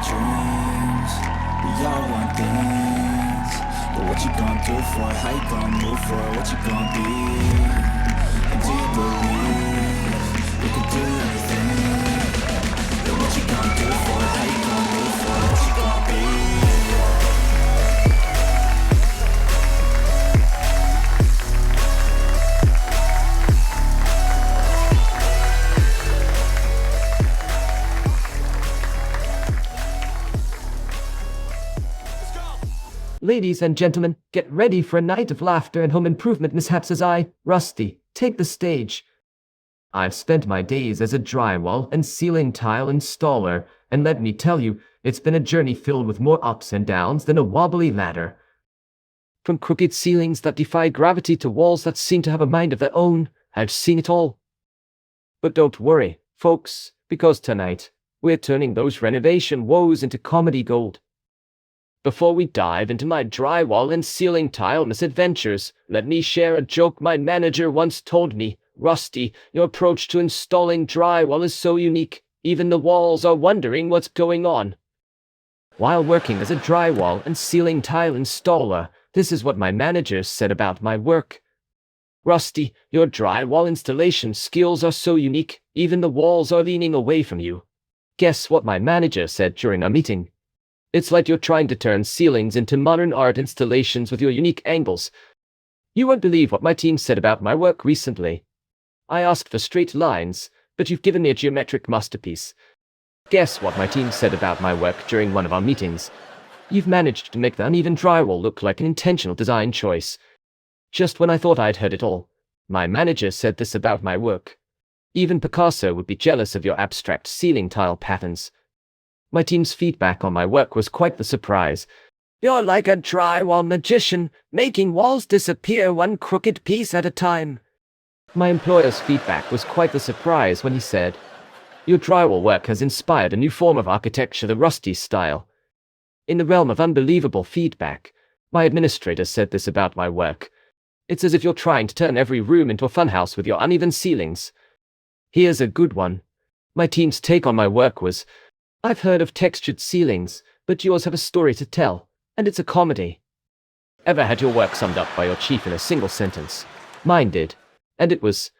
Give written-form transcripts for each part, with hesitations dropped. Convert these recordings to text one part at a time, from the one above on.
dreams. We all want things, but what you gonna do for it? How you gonna move for it? What you gonna be? And do you believe you can do anything? But what you gonna do for it? How you gonna move for it? What you gonna be? Ladies and gentlemen, get ready for a night of laughter and home improvement mishaps as I, Rusty, take the stage. I've spent my days as a drywall and ceiling tile installer, and let me tell you, it's been a journey filled with more ups and downs than a wobbly ladder. From crooked ceilings that defy gravity to walls that seem to have a mind of their own, I've seen it all. But don't worry, folks, because tonight, we're turning those renovation woes into comedy gold. Before we dive into my drywall and ceiling tile misadventures, let me share a joke my manager once told me. Rusty, your approach to installing drywall is so unique, even the walls are wondering what's going on. While working as a drywall and ceiling tile installer, this is what my manager said about my work. Rusty, your drywall installation skills are so unique, even the walls are leaning away from you. Guess what my manager said during a meeting? It's like you're trying to turn ceilings into modern art installations with your unique angles. You won't believe what my team said about my work recently. I asked for straight lines, but you've given me a geometric masterpiece. Guess what my team said about my work during one of our meetings? You've managed to make the uneven drywall look like an intentional design choice. Just when I thought I'd heard it all, my manager said this about my work. Even Picasso would be jealous of your abstract ceiling tile patterns. My team's feedback on my work was quite the surprise. You're like a drywall magician, making walls disappear one crooked piece at a time. My employer's feedback was quite the surprise when he said, your drywall work has inspired a new form of architecture, the Rusty style. In the realm of unbelievable feedback, my administrator said this about my work. It's as if you're trying to turn every room into a funhouse with your uneven ceilings. Here's a good one. My team's take on my work was, I've heard of textured ceilings, but yours have a story to tell, and it's a comedy. Ever had your work summed up by your chief in a single sentence? Mine did, and it was,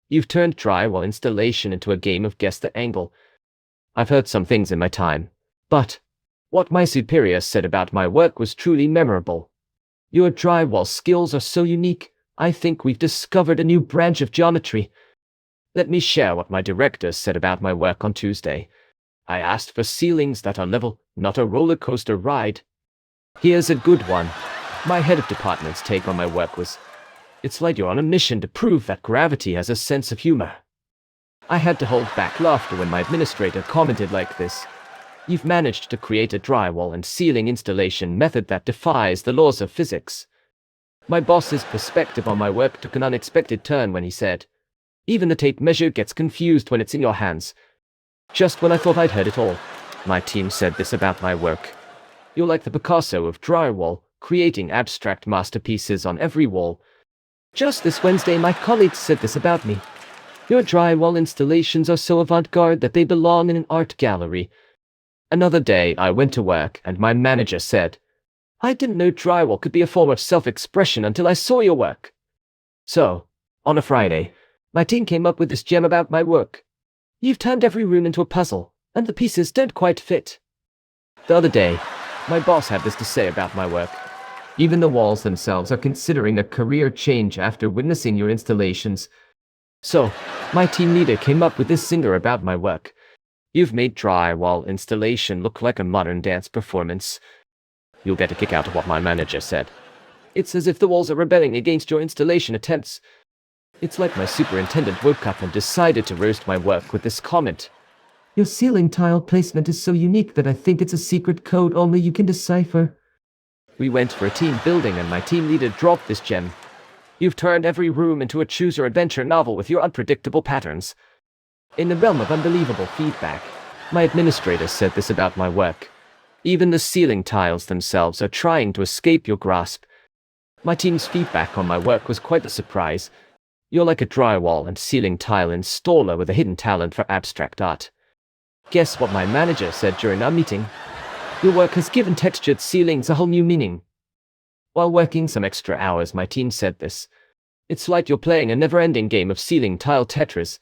you've turned drywall installation into a game of guess the angle. I've heard some things in my time, but what my superior said about my work was truly memorable. Your drywall skills are so unique, I think we've discovered a new branch of geometry. Let me share what my director said about my work on Tuesday. I asked for ceilings that are level, not a roller coaster ride. Here's a good one. My head of department's take on my work was, it's like you're on a mission to prove that gravity has a sense of humor. I had to hold back laughter when my administrator commented like this. You've managed to create a drywall and ceiling installation method that defies the laws of physics. My boss's perspective on my work took an unexpected turn when he said, even the tape measure gets confused when it's in your hands. Just when I thought I'd heard it all, my team said this about my work. You're like the Picasso of drywall, creating abstract masterpieces on every wall. Just this Wednesday, my colleagues said this about me. Your drywall installations are so avant-garde that they belong in an art gallery. Another day, I went to work and my manager said, I didn't know drywall could be a form of self-expression until I saw your work. So, on a Friday, my team came up with this gem about my work. You've turned every room into a puzzle, and the pieces don't quite fit. The other day, my boss had this to say about my work. Even the walls themselves are considering a career change after witnessing your installations. So, my team leader came up with this singer about my work. You've made drywall installation look like a modern dance performance. You'll get a kick out of what my manager said. It's as if the walls are rebelling against your installation attempts. It's like my superintendent woke up and decided to roast my work with this comment. Your ceiling tile placement is so unique that I think it's a secret code only you can decipher. We went for a team building and my team leader dropped this gem. You've turned every room into a choose-your-adventure novel with your unpredictable patterns. In the realm of unbelievable feedback, my administrator said this about my work. Even the ceiling tiles themselves are trying to escape your grasp. My team's feedback on my work was quite a surprise. You're like a drywall and ceiling tile installer with a hidden talent for abstract art. Guess what my manager said during our meeting? Your work has given textured ceilings a whole new meaning. While working some extra hours, my team said this. It's like you're playing a never-ending game of ceiling tile Tetris.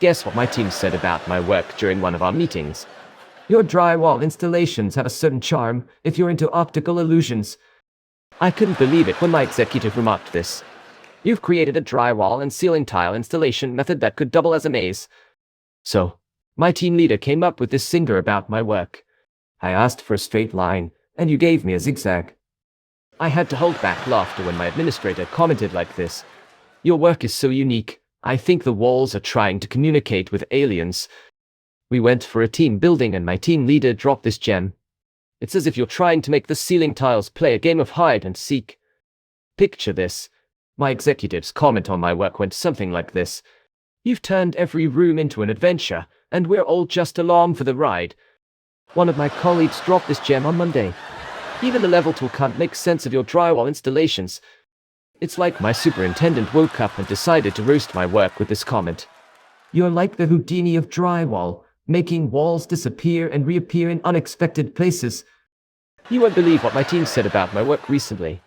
Guess what my team said about my work during one of our meetings? Your drywall installations have a certain charm if you're into optical illusions. I couldn't believe it when my executive remarked this. You've created a drywall and ceiling tile installation method that could double as a maze. So, my team leader came up with this singer about my work. I asked for a straight line, and you gave me a zigzag. I had to hold back laughter when my administrator commented like this. Your work is so unique. I think the walls are trying to communicate with aliens. We went for a team building and my team leader dropped this gem. It's as if you're trying to make the ceiling tiles play a game of hide and seek. Picture this. My executive's comment on my work went something like this. You've turned every room into an adventure, and we're all just along for the ride. One of my colleagues dropped this gem on Monday. Even the level tool can't make sense of your drywall installations. It's like my superintendent woke up and decided to roast my work with this comment. You're like the Houdini of drywall, making walls disappear and reappear in unexpected places. You won't believe what my team said about my work recently.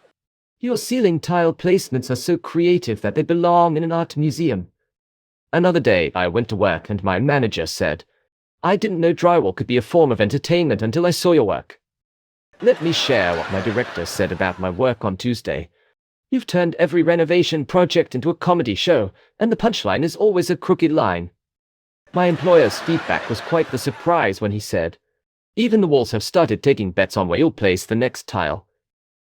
Your ceiling tile placements are so creative that they belong in an art museum. Another day, I went to work and my manager said, I didn't know drywall could be a form of entertainment until I saw your work. Let me share what my director said about my work on Tuesday. You've turned every renovation project into a comedy show, and the punchline is always a crooked line. My employer's feedback was quite the surprise when he said, even the walls have started taking bets on where you'll place the next tile.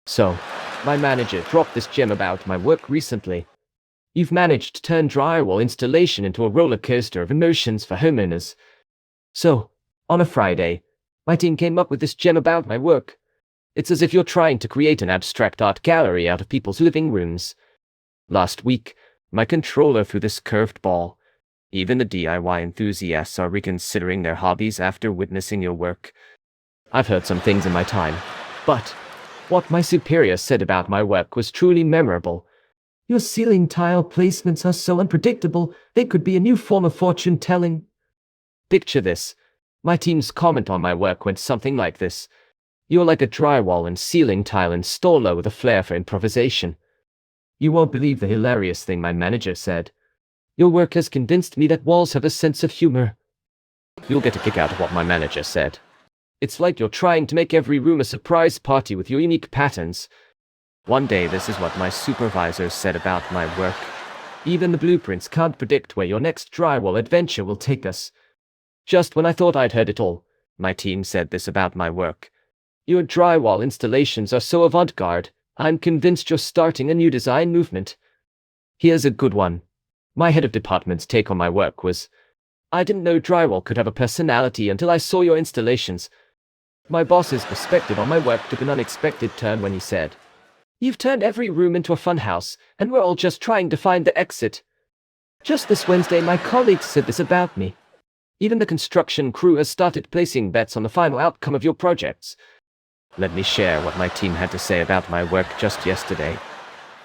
So, my manager dropped this gem about my work recently. You've managed to turn drywall installation into a roller coaster of emotions for homeowners. So, on a Friday, my team came up with this gem about my work. It's as if you're trying to create an abstract art gallery out of people's living rooms. Last week, my controller threw this curved ball. Even the DIY enthusiasts are reconsidering their hobbies after witnessing your work. I've heard some things in my time, but what my superior said about my work was truly memorable. Your ceiling tile placements are so unpredictable, they could be a new form of fortune telling. Picture this. My team's comment on my work went something like this. You're like a drywall and ceiling tile installer with a flair for improvisation. You won't believe the hilarious thing my manager said. Your work has convinced me that walls have a sense of humor. You'll get a kick out of what my manager said. It's like you're trying to make every room a surprise party with your unique patterns. One day, this is what my supervisor said about my work. Even the blueprints can't predict where your next drywall adventure will take us. Just when I thought I'd heard it all, my team said this about my work. Your drywall installations are so avant-garde, I'm convinced you're starting a new design movement. Here's a good one. My head of department's take on my work was, I didn't know drywall could have a personality until I saw your installations. My boss's perspective on my work took an unexpected turn when he said, You've turned every room into a funhouse, and we're all just trying to find the exit. Just this Wednesday, my colleagues said this about me. Even the construction crew has started placing bets on the final outcome of your projects. Let me share what my team had to say about my work just yesterday.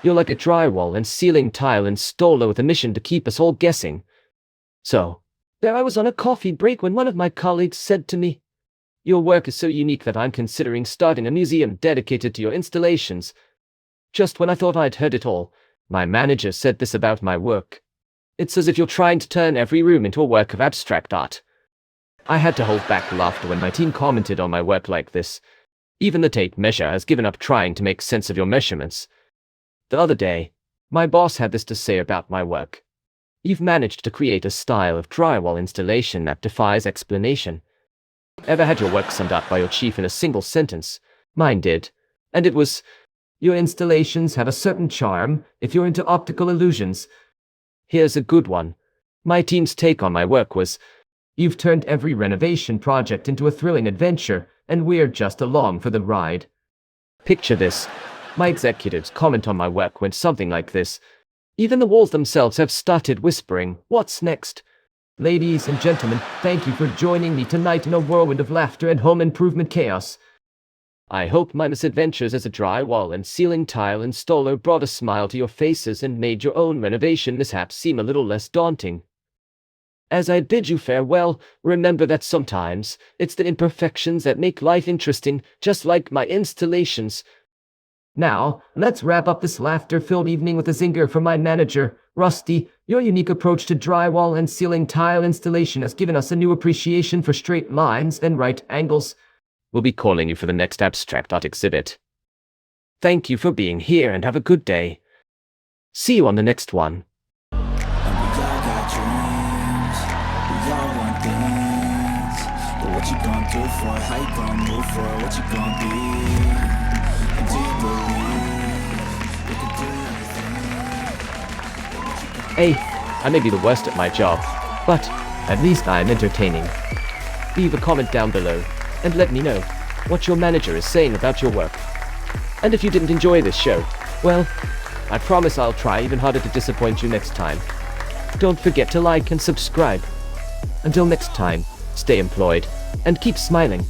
You're like a drywall and ceiling tile installer with a mission to keep us all guessing. So, there I was on a coffee break when one of my colleagues said to me, Your work is so unique that I'm considering starting a museum dedicated to your installations. Just when I thought I'd heard it all, my manager said this about my work. It's as if you're trying to turn every room into a work of abstract art. I had to hold back laughter when my team commented on my work like this. Even the tape measure has given up trying to make sense of your measurements. The other day, my boss had this to say about my work. You've managed to create a style of drywall installation that defies explanation. Ever had your work summed up by your chief in a single sentence? Mine did. And it was, your installations have a certain charm if you're into optical illusions. Here's a good one. My team's take on my work was, you've turned every renovation project into a thrilling adventure, and we're just along for the ride. Picture this. My executive's comment on my work went something like this. Even the walls themselves have started whispering, what's next? Ladies and gentlemen, thank you for joining me tonight in a whirlwind of laughter and home improvement chaos. I hope my misadventures as a drywall and ceiling tile installer brought a smile to your faces and made your own renovation mishaps seem a little less daunting. As I bid you farewell, remember that sometimes it's the imperfections that make life interesting, just like my installations. Now, let's wrap up this laughter-filled evening with a zinger from my manager. Rusty, your unique approach to drywall and ceiling tile installation has given us a new appreciation for straight lines and right angles. We'll be calling you for the next abstract art exhibit. Thank you for being here and have a good day. See you on the next one. And we all got dreams, we all want things. But what you gonna do for it? How you gonna move for it? What you gonna be? And do you believe you can do anything? Hey, I may be the worst at my job, but at least I am entertaining. Leave a comment down below and let me know what your manager is saying about your work. And if you didn't enjoy this show, well, I promise I'll try even harder to disappoint you next time. Don't forget to like and subscribe. Until next time, stay employed and keep smiling.